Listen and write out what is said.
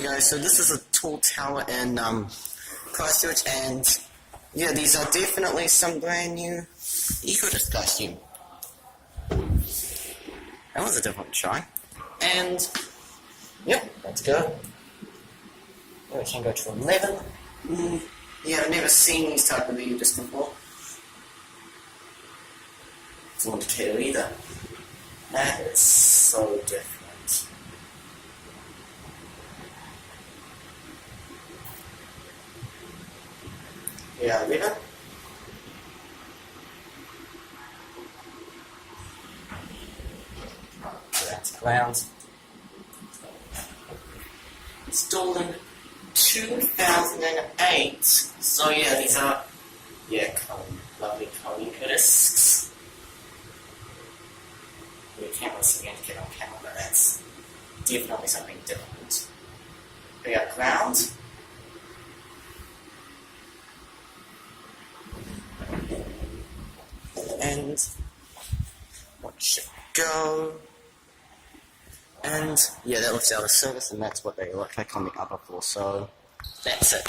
you go. So this is a tall tower in Christchurch, and yeah, these are definitely some brand new Ecodiscs costume. That was a different try. And yep, let's go. We can go to 11. Yeah, I've never seen these type of Ecodiscs before. It's not a kiddo either. That is so different. Yeah, 11. So that's ground. Installed in 2008. So yeah, these are KONE, lovely KONE Ecodiscs. We can't listen again to get on camera, but that's definitely something different. We got ground. And what should go? And yeah, that looks out of service, and that's what they look like on the upper floor. So that's it.